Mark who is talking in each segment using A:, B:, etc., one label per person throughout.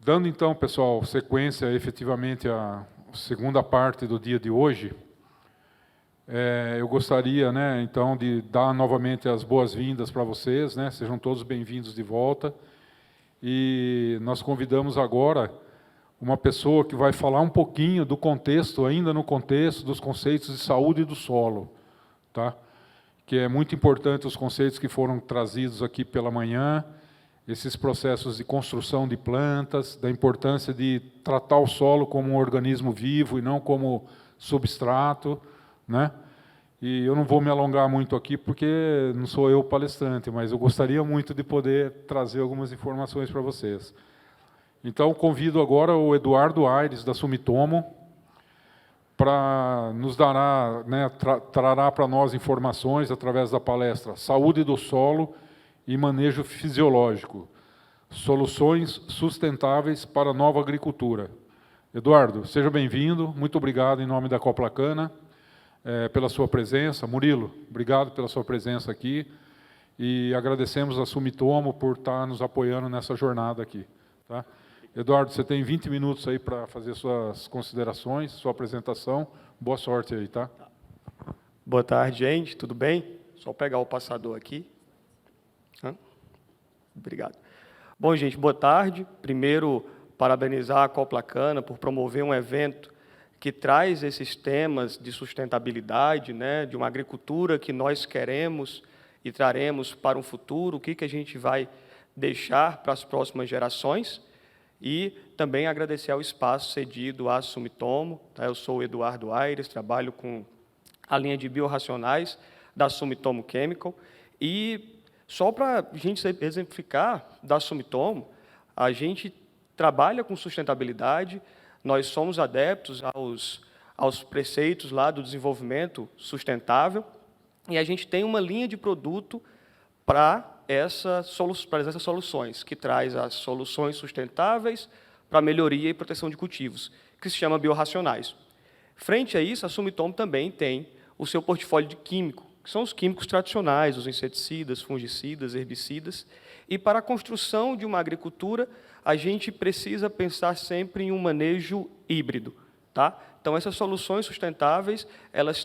A: Dando então, pessoal, sequência efetivamente à segunda parte do dia de hoje, eu gostaria, então, de dar novamente as boas-vindas para vocês, sejam todos bem-vindos de volta. E nós convidamos agora uma pessoa que vai falar um pouquinho do contexto, ainda no contexto dos conceitos de saúde do solo, tá? Que é muito importante os conceitos que foram trazidos aqui pela manhã, esses processos de construção de plantas, da importância de tratar o solo como um organismo vivo e não como substrato, E eu não vou me alongar muito aqui, porque não sou eu o palestrante, mas eu gostaria muito de poder trazer algumas informações para vocês. Então, convido agora o Eduardo Aires, da Sumitomo, para nos dará, trará para nós informações através da palestra Saúde do Solo e Manejo Fisiológico, Soluções Sustentáveis para a Nova Agricultura. Eduardo, seja bem-vindo, muito obrigado em nome da Coplacana, pela sua presença. Murilo, obrigado pela sua presença aqui, e agradecemos a Sumitomo por estar nos apoiando nessa jornada aqui. Tá? Eduardo, você tem 20 minutos aí para fazer suas considerações, sua apresentação. Boa sorte aí, tá?
B: Boa tarde, gente. Tudo bem? Só pegar o passador aqui. Obrigado. Bom, gente, boa tarde. Primeiro, parabenizar a Coplacana por promover um evento que traz esses temas de sustentabilidade, de uma agricultura que nós queremos e traremos para um futuro, o que a gente vai deixar para as próximas gerações. E também agradecer ao espaço cedido à Sumitomo. Eu sou o Eduardo Aires, trabalho com a linha de biorracionais da Sumitomo Chemical. E só para a gente exemplificar da Sumitomo, a gente trabalha com sustentabilidade, nós somos adeptos aos preceitos lá do desenvolvimento sustentável, e a gente tem uma linha de produto para essas soluções, que traz as soluções sustentáveis para melhoria e proteção de cultivos, que se chama biorracionais. Frente a isso, a Sumitomo também tem o seu portfólio de químico, que são os químicos tradicionais, os inseticidas, fungicidas, herbicidas, e para a construção de uma agricultura, a gente precisa pensar sempre em um manejo híbrido, tá? Então, essas soluções sustentáveis, elas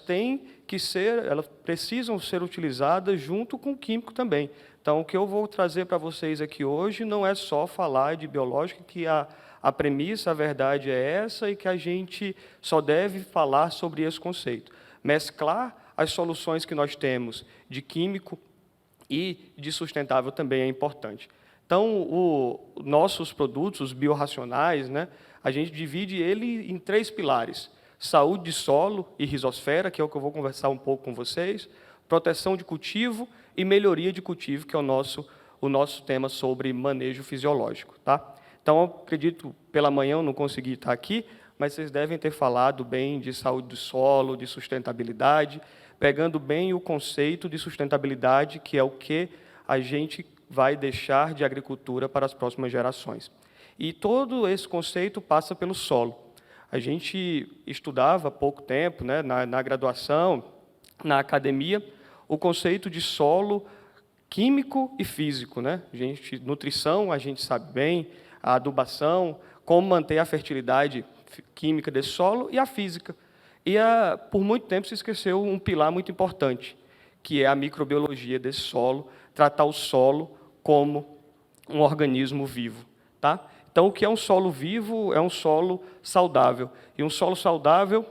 B: precisam ser utilizadas junto com o químico também. Então, o que eu vou trazer para vocês aqui hoje não é só falar de biológica, que a premissa, a verdade é essa, e que a gente só deve falar sobre esse conceito. Mesclar as soluções que nós temos de químico e de sustentável também é importante. Então, nossos produtos, os biorracionais, a gente divide ele em 3 pilares: saúde de solo e rizosfera, que é o que eu vou conversar um pouco com vocês, proteção de cultivo e melhoria de cultivo, que é o nosso tema sobre manejo fisiológico. Tá? Então, eu acredito, pela manhã eu não consegui estar aqui, mas vocês devem ter falado bem de saúde do solo, de sustentabilidade, pegando bem o conceito de sustentabilidade, que é o que a gente vai deixar de agricultura para as próximas gerações. E todo esse conceito passa pelo solo. A gente estudava há pouco tempo, na graduação, na academia, o conceito de solo químico e físico. Nutrição, a gente sabe bem, a adubação, como manter a fertilidade química desse solo, e a física. E, por muito tempo, se esqueceu um pilar muito importante, que é a microbiologia desse solo, tratar o solo como um organismo vivo. Tá? Então, o que é um solo vivo? É um solo saudável. E um solo saudável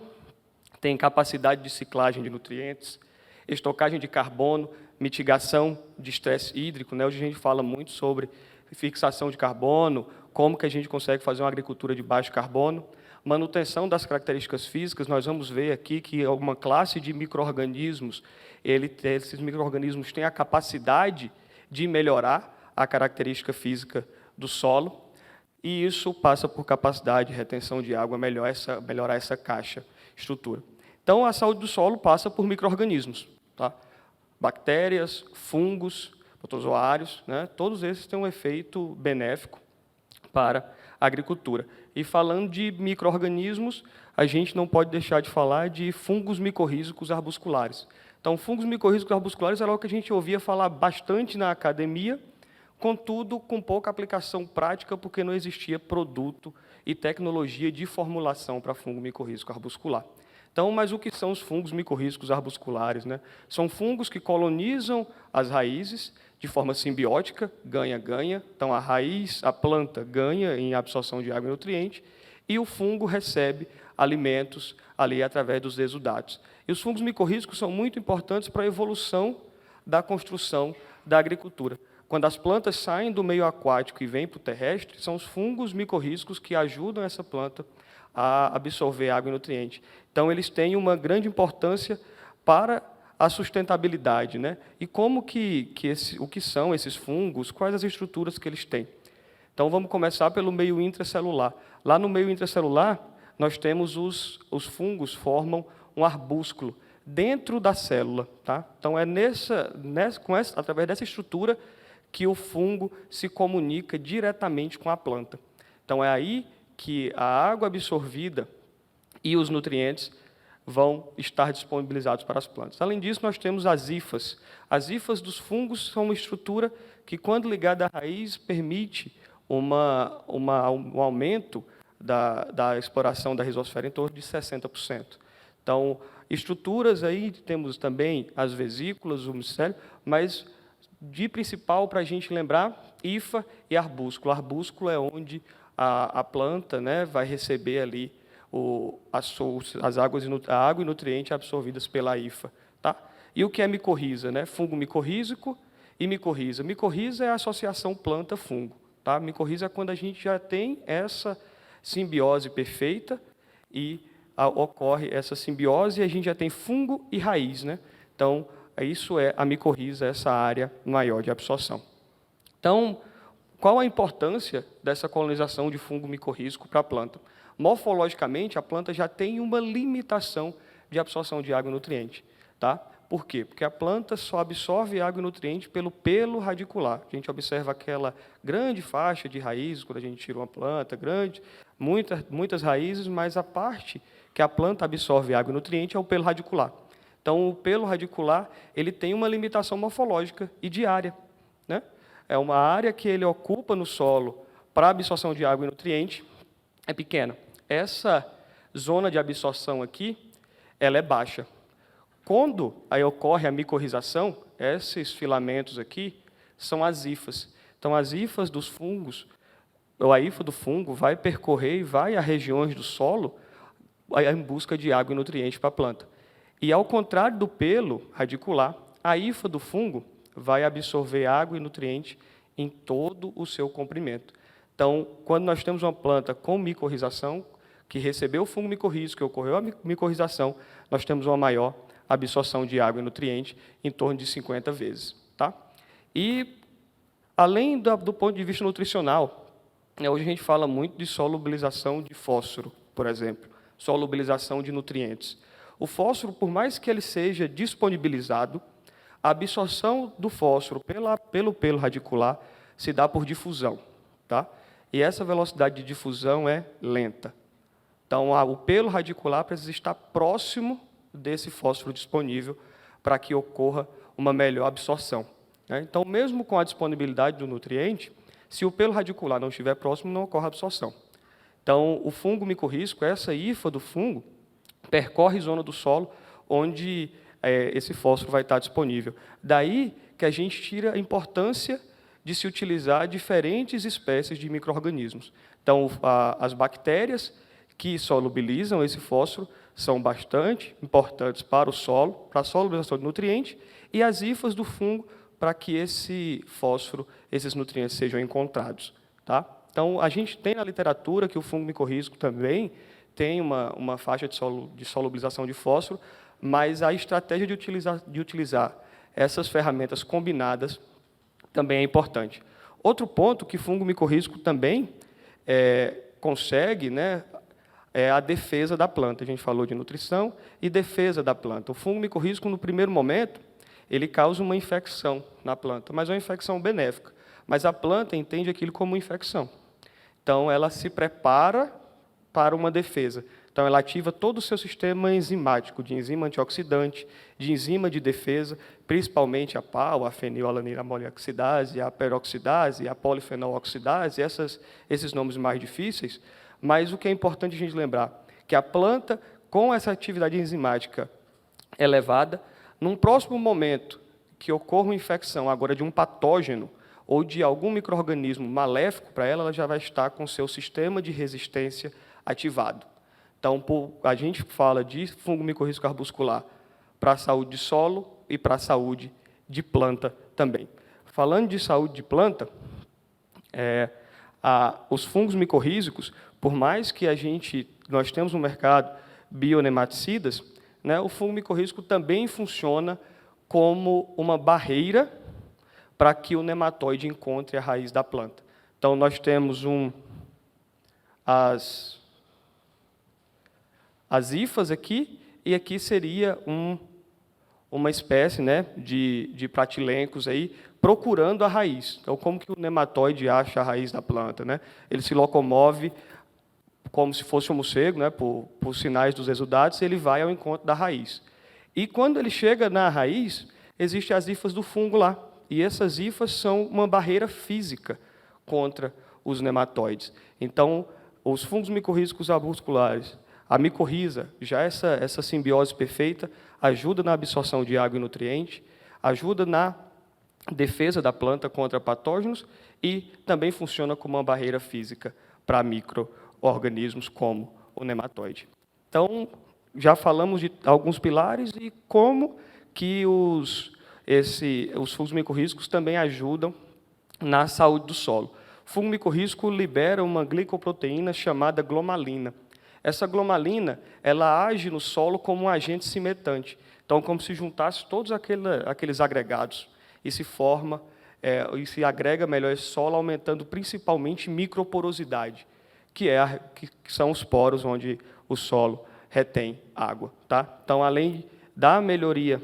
B: tem capacidade de ciclagem de nutrientes, estocagem de carbono, mitigação de estresse hídrico. Hoje a gente fala muito sobre fixação de carbono, como que a gente consegue fazer uma agricultura de baixo carbono, manutenção das características físicas. Nós vamos ver aqui que uma classe de micro-organismos, esses micro-organismos têm a capacidade de melhorar a característica física do solo, e isso passa por capacidade de retenção de água, melhorar essa caixa, estrutura. Então, a saúde do solo passa por micro-organismos, tá? Bactérias, fungos, protozoários, todos esses têm um efeito benéfico para a agricultura. E falando de micro-organismos, a gente não pode deixar de falar de fungos micorrízicos arbusculares. Então, fungos micorrízicos arbusculares era algo que a gente ouvia falar bastante na academia, contudo, com pouca aplicação prática, porque não existia produto e tecnologia de formulação para fungo micorrízico arbuscular. Então, mas o que são os fungos micorrízicos arbusculares, né? São fungos que colonizam as raízes de forma simbiótica, ganha-ganha. Então, a raiz, a planta ganha em absorção de água e nutriente, e o fungo recebe alimentos ali através dos exudatos. E os fungos micorrízicos são muito importantes para a evolução da construção da agricultura. Quando as plantas saem do meio aquático e vêm para o terrestre, são os fungos micorrízicos que ajudam essa planta a absorver água e nutriente. Então, eles têm uma grande importância para a sustentabilidade, né? E como o que são esses fungos, quais as estruturas que eles têm. Então, vamos começar pelo meio intracelular. Lá no meio intracelular, nós temos os fungos formam um arbúsculo dentro da célula, tá? Então, é através dessa estrutura que o fungo se comunica diretamente com a planta. Então, é aí que a água absorvida e os nutrientes vão estar disponibilizados para as plantas. Além disso, nós temos as hifas. As hifas dos fungos são uma estrutura que, quando ligada à raiz, permite um aumento da exploração da rizosfera em torno de 60%. Então, estruturas aí, temos também as vesículas, o micélio, mas de principal para a gente lembrar, hifa e arbúsculo. Arbúsculo é onde a planta, né, vai receber ali a água e nutrientes absorvidas pela hifa. Tá? E o que é micorriza? Né? Fungo micorrízico e micorriza. Micorriza é a associação planta-fungo. Tá? Micorriza é quando a gente já tem essa simbiose perfeita e ocorre essa simbiose e a gente já tem fungo e raiz. Né? Então, isso é a micorriza, essa área maior de absorção. Então, qual a importância dessa colonização de fungo micorrízico para a planta? Morfologicamente, a planta já tem uma limitação de absorção de água e nutriente. Tá? Por quê? Porque a planta só absorve água e nutriente pelo pelo radicular. A gente observa aquela grande faixa de raízes, quando a gente tira uma planta grande, muitas raízes, mas a parte que a planta absorve água e nutriente é o pelo radicular. Então, o pelo radicular ele tem uma limitação morfológica e de área. Né? É uma área que ele ocupa no solo para absorção de água e nutriente, é pequena. Essa zona de absorção aqui, ela é baixa. Quando aí ocorre a micorrização, esses filamentos aqui são as hifas. Então, as hifas dos fungos, ou a hifa do fungo, vai percorrer e vai a regiões do solo em busca de água e nutriente para a planta. E, ao contrário do pelo radicular, a hifa do fungo vai absorver água e nutriente em todo o seu comprimento. Então, quando nós temos uma planta com micorrização, que recebeu o fungo micorrízico, que ocorreu a micorrização, nós temos uma maior absorção de água e nutriente, em torno de 50 vezes. Tá? E, além do ponto de vista nutricional, hoje a gente fala muito de solubilização de fósforo, por exemplo, solubilização de nutrientes. O fósforo, por mais que ele seja disponibilizado, a absorção do fósforo pelo pelo radicular se dá por difusão. Tá? E essa velocidade de difusão é lenta. Então, o pelo radicular precisa estar próximo desse fósforo disponível para que ocorra uma melhor absorção. Né? Então, mesmo com a disponibilidade do nutriente, se o pelo radicular não estiver próximo, não ocorre absorção. Então, o fungo micorrízico, essa hifa do fungo, percorre zona do solo onde esse fósforo vai estar disponível. Daí que a gente tira a importância de se utilizar diferentes espécies de micro-organismos. Então, as bactérias que solubilizam esse fósforo são bastante importantes para o solo, para a solubilização de nutrientes, e as hifas do fungo para que esse fósforo, esses nutrientes sejam encontrados. Tá? Então, a gente tem na literatura que o fungo micorrízico também tem uma faixa de solubilização de fósforo, mas a estratégia de utilizar essas ferramentas combinadas também é importante. Outro ponto que fungo micorrízico também consegue, né, é a defesa da planta. A gente falou de nutrição e defesa da planta. O fungo micorrízico, no primeiro momento, ele causa uma infecção na planta, mas é uma infecção benéfica. Mas a planta entende aquilo como infecção. Então, ela se prepara para uma defesa. Então, ela ativa todo o seu sistema enzimático, de enzima antioxidante, de enzima de defesa, principalmente a PAL, a fenilalaninaaminoxidase, a peroxidase, a polifenol-oxidase, esses nomes mais difíceis. Mas o que é importante a gente lembrar, que a planta, com essa atividade enzimática elevada, num próximo momento que ocorra uma infecção agora de um patógeno ou de algum micro-organismo maléfico para ela, ela já vai estar com o seu sistema de resistência ativado. Então, a gente fala de fungo micorrízico arbuscular para a saúde de solo e para a saúde de planta também. Falando de saúde de planta, os fungos micorrízicos, por mais que nós temos no mercado bionematicidas, né, o fungo micorrízico também funciona como uma barreira para que o nematóide encontre a raiz da planta. Então, nós temos as hifas aqui, e aqui seria uma espécie, né, de pratilencos aí, procurando a raiz. Então, como que o nematóide acha a raiz da planta, né? Ele se locomove como se fosse um morcego, né, por sinais dos exudados, ele vai ao encontro da raiz. E quando ele chega na raiz, existem as hifas do fungo lá. E essas hifas são uma barreira física contra os nematóides. Então, os fungos micorrízicos arbusculares, a micorriza, já essa simbiose perfeita, ajuda na absorção de água e nutriente, ajuda na defesa da planta contra patógenos e também funciona como uma barreira física para micro-organismos como o nematóide. Então, já falamos de alguns pilares e como que os fungos micorrízicos também ajudam na saúde do solo. O fungo micorrízico libera uma glicoproteína chamada glomalina. Essa glomalina, ela age no solo como um agente cimentante. Então, como se juntasse todos aqueles agregados e e se agrega melhor esse solo, aumentando principalmente microporosidade, que são os poros onde o solo retém água. Tá? Então, além da melhoria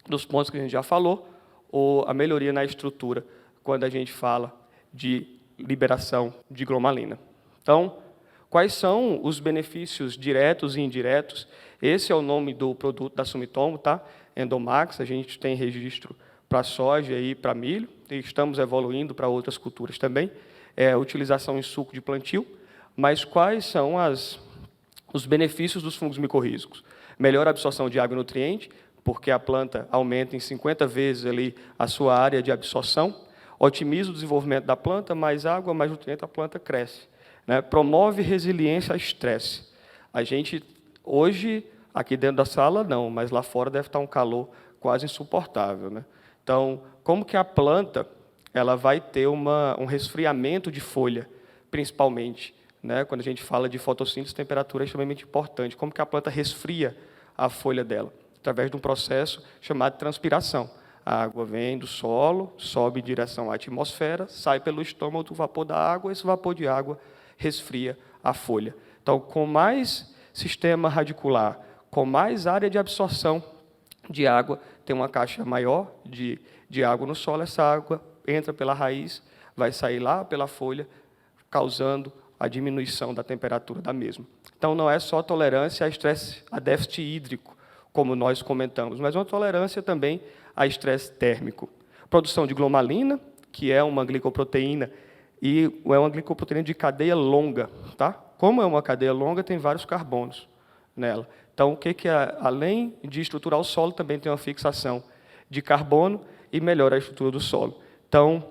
B: dos pontos que a gente já falou, ou a melhoria na estrutura, quando a gente fala de liberação de glomalina. Então, quais são os benefícios diretos e indiretos? Esse é o nome do produto da Sumitomo, tá? Endomax, a gente tem registro para soja e para milho, e estamos evoluindo para outras culturas também, utilização em suco de plantio, mas quais são os benefícios dos fungos micorrízicos? Melhor absorção de água e nutriente, porque a planta aumenta em 50 vezes ali a sua área de absorção, otimiza o desenvolvimento da planta, mais água, mais nutriente, a planta cresce. Né? Promove resiliência a estresse. A gente, hoje, aqui dentro da sala, não, mas lá fora deve estar um calor quase insuportável. Né? Então, como que a planta ela vai ter um resfriamento de folha, principalmente? Né? Quando a gente fala de fotossíntese, temperatura é extremamente importante. Como que a planta resfria a folha dela? Através de um processo chamado transpiração. A água vem do solo, sobe em direção à atmosfera, sai pelo estômago do vapor da água, esse vapor de água resfria a folha. Então, com mais sistema radicular, com mais área de absorção de água, tem uma caixa maior de água no solo, essa água entra pela raiz, vai sair lá pela folha, causando a diminuição da temperatura da mesma. Então, não é só tolerância a déficit hídrico, como nós comentamos, mas uma tolerância também a estresse térmico. Produção de glomalina, que é uma glicoproteína, e é uma glicoproteína de cadeia longa. Tá? Como é uma cadeia longa, tem vários carbonos nela. Então, além de estruturar o solo, também tem uma fixação de carbono e melhora a estrutura do solo. Então,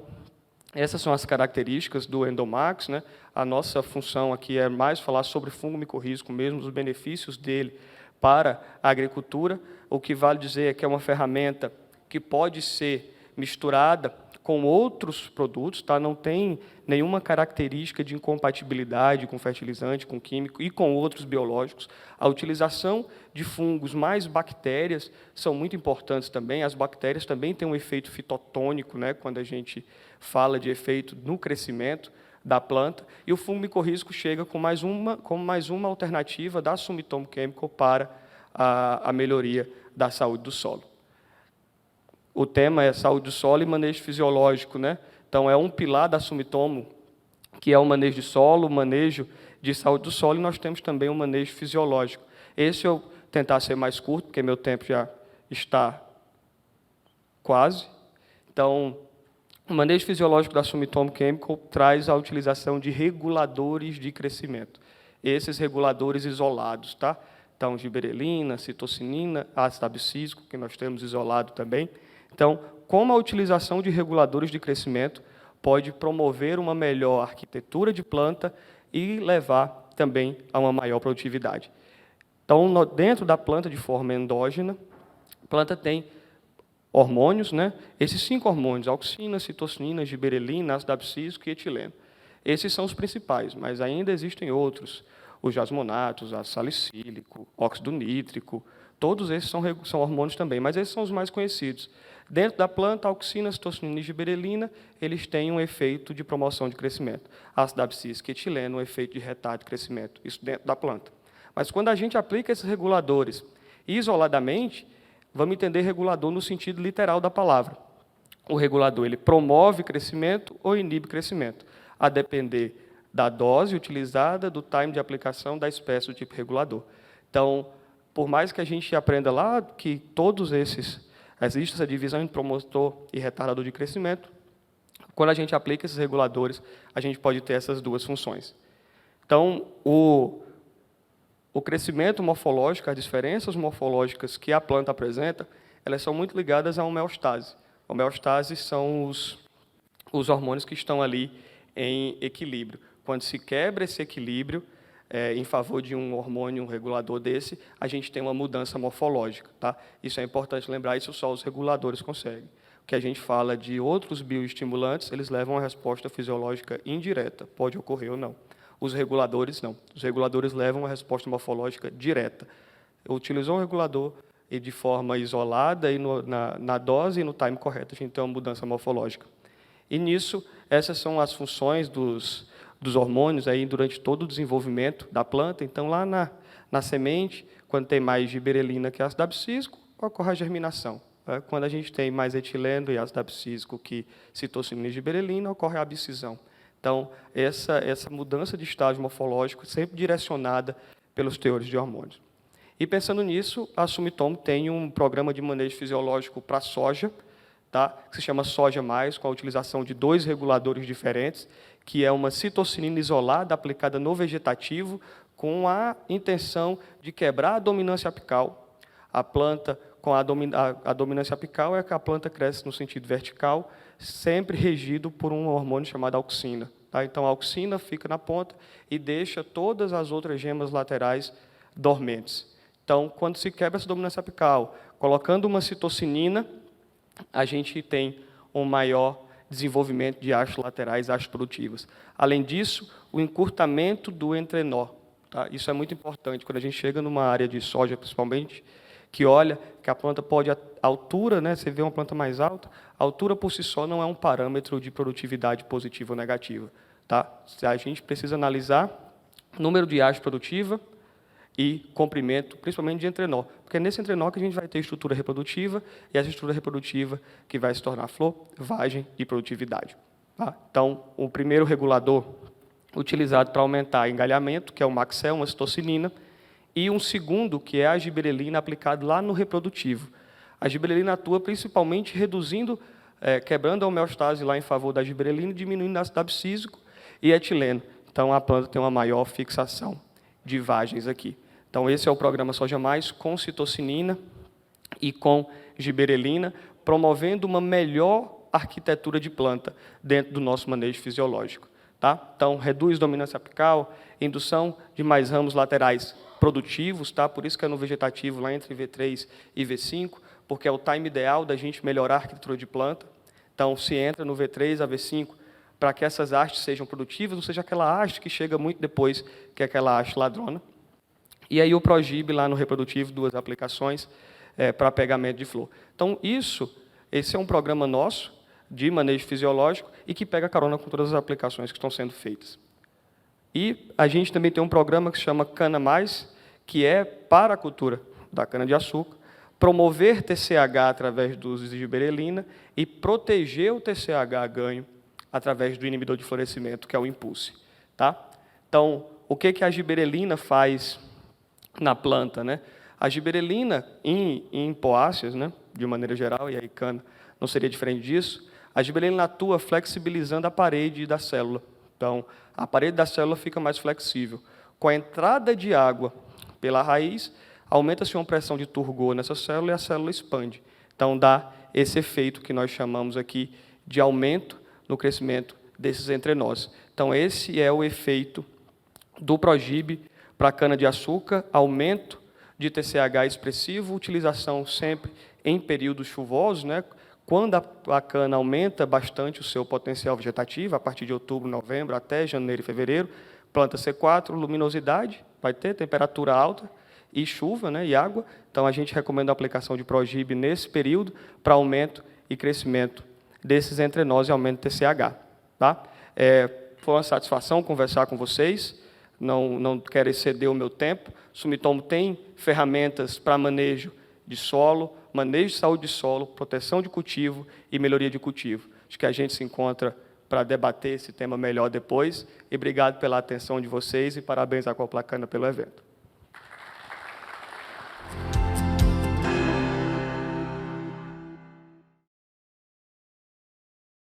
B: essas são as características do Endomax. Né? A nossa função aqui é mais falar sobre fungo micorrízico mesmo, os benefícios dele para a agricultura. O que vale dizer é que é uma ferramenta que pode ser misturada com outros produtos, tá? Não tem nenhuma característica de incompatibilidade com fertilizante, com químico e com outros biológicos. A utilização de fungos mais bactérias são muito importantes também. As bactérias também têm um efeito fitotônico, né? Quando a gente fala de efeito no crescimento da planta, e o fungo micorrízico chega como mais uma alternativa da Sumitomo Chemical para a melhoria da saúde do solo. O tema é saúde do solo e manejo fisiológico, né? Então, é um pilar da Sumitomo, que é o manejo de solo, o manejo de saúde do solo, e nós temos também um manejo fisiológico. Esse eu tentar ser mais curto, porque meu tempo já está quase. Então, o manejo fisiológico da Sumitomo Chemical traz a utilização de reguladores de crescimento. Esses reguladores isolados, tá? Então, giberelina, citocinina, ácido abscísico, que nós temos isolado também. Então, como a utilização de reguladores de crescimento pode promover uma melhor arquitetura de planta e levar também a uma maior produtividade. Então, dentro da planta de forma endógena, a planta tem hormônios, né? Esses 5 hormônios, auxina, citocinina, giberelina, ácido abscísico e etileno. Esses são os principais, mas ainda existem outros, os jasmonatos, ácido salicílico, óxido nítrico, todos esses são hormônios também, mas esses são os mais conhecidos. Dentro da planta, auxina, citocinina e giberelina, eles têm um efeito de promoção de crescimento. Ácido abscísico e etileno, um efeito de retardo de crescimento, isso dentro da planta. Mas quando a gente aplica esses reguladores isoladamente, vamos entender regulador no sentido literal da palavra. O regulador ele promove crescimento ou inibe crescimento, a depender da dose utilizada, do time de aplicação, da espécie do tipo regulador. Então, por mais que a gente aprenda lá que todos existe essa divisão entre promotor e retardador de crescimento, quando a gente aplica esses reguladores, a gente pode ter essas duas funções. Então, o crescimento morfológico, as diferenças morfológicas que a planta apresenta, elas são muito ligadas à homeostase. A homeostase são os hormônios que estão ali em equilíbrio. Quando se quebra esse equilíbrio, em favor de um hormônio, um regulador desse, a gente tem uma mudança morfológica. Tá? Isso é importante lembrar, isso só os reguladores conseguem. O que a gente fala de outros bioestimulantes, eles levam a resposta fisiológica indireta, pode ocorrer ou não. Os reguladores, não. Os reguladores levam a resposta morfológica direta. Utilizou um regulador e de forma isolada, e na dose e no time correto, a gente tem uma mudança morfológica. E nisso, essas são as funções dos hormônios aí durante todo o desenvolvimento da planta. Então, lá na semente, quando tem mais giberelina que ácido abscísico, ocorre a germinação. Quando a gente tem mais etileno e ácido abscísico que citocinina e giberelina, ocorre a abscisão. Então, essa mudança de estágio morfológico sempre direcionada pelos teores de hormônios. E pensando nisso, a Sumitomo tem um programa de manejo fisiológico para soja, tá? Que se chama Soja Mais, com a utilização de 2 reguladores diferentes, que é uma citocinina isolada aplicada no vegetativo, com a intenção de quebrar a dominância apical. A planta, com a dominância apical, é que a planta cresce no sentido vertical, sempre regido por um hormônio chamado auxina. Tá? Então, a auxina fica na ponta e deixa todas as outras gemas laterais dormentes. Então, quando se quebra essa dominância apical, colocando uma citocinina, a gente tem um maior desenvolvimento de hastes laterais, hastes produtivas. Além disso, o encurtamento do entrenó. Tá? Isso é muito importante quando a gente chega numa área de soja, principalmente, que olha que a planta pode, a altura, né, você vê uma planta mais alta, a altura por si só não é um parâmetro de produtividade positiva ou negativa. Tá? A gente precisa analisar número de hastes produtiva e comprimento, principalmente de entrenó, porque é nesse entrenó que a gente vai ter estrutura reprodutiva, e essa estrutura reprodutiva que vai se tornar flor, vagem e produtividade. Tá? Então, o primeiro regulador utilizado para aumentar engalhamento, que é o Maxel, uma citocinina, e um segundo, que é a giberelina, aplicado lá no reprodutivo. A giberelina atua principalmente reduzindo, quebrando a homeostase lá em favor da giberelina e diminuindo o ácido abscísico e etileno. Então, a planta tem uma maior fixação de vagens aqui. Então, esse é o programa Soja Mais, com citocinina e com giberelina, promovendo uma melhor arquitetura de planta dentro do nosso manejo fisiológico. Tá? Então, reduz dominância apical, indução de mais ramos laterais produtivos, tá? Por isso que é no vegetativo, lá entre V3 e V5, porque é o time ideal da gente melhorar a arquitetura de planta. Então, se entra no V3 a V5, para que essas hastes sejam produtivas, não seja aquela haste que chega muito depois, que é aquela haste ladrona. E aí o Progib, lá no reprodutivo, 2 aplicações para pegamento de flor. Então, esse é um programa nosso, de manejo fisiológico, e que pega carona com todas as aplicações que estão sendo feitas. E a gente também tem um programa que se chama Cana Mais, que é para a cultura da cana-de-açúcar, promover TCH através do uso de giberelina e proteger o TCH ganho através do inibidor de florescimento, que é o Impulse. Tá? Então, o que a giberelina faz na planta, né? A giberelina, em poáceas, né, de maneira geral, e aí cana não seria diferente disso, a giberelina atua flexibilizando a parede da célula. Então, a parede da célula fica mais flexível. Com a entrada de água pela raiz, aumenta-se uma pressão de turgor nessa célula e a célula expande. Então, dá esse efeito que nós chamamos aqui de aumento no crescimento desses entrenós. Então, esse é o efeito do Progib para a cana-de-açúcar, aumento de TCH expressivo, utilização sempre em períodos chuvosos, né? Quando a cana aumenta bastante o seu potencial vegetativo, a partir de outubro, novembro, até janeiro e fevereiro, planta C4, luminosidade, vai ter temperatura alta e chuva, né, e água. Então, a gente recomenda a aplicação de Progib nesse período para aumento e crescimento desses entrenós e aumento do TCH. Tá? Foi uma satisfação conversar com vocês. Não quero exceder o meu tempo. Sumitomo tem ferramentas para manejo de solo, manejo de saúde de solo, proteção de cultivo e melhoria de cultivo. Acho que a gente se encontra para debater esse tema melhor depois. E obrigado pela atenção de vocês e parabéns à Coplacana pelo evento.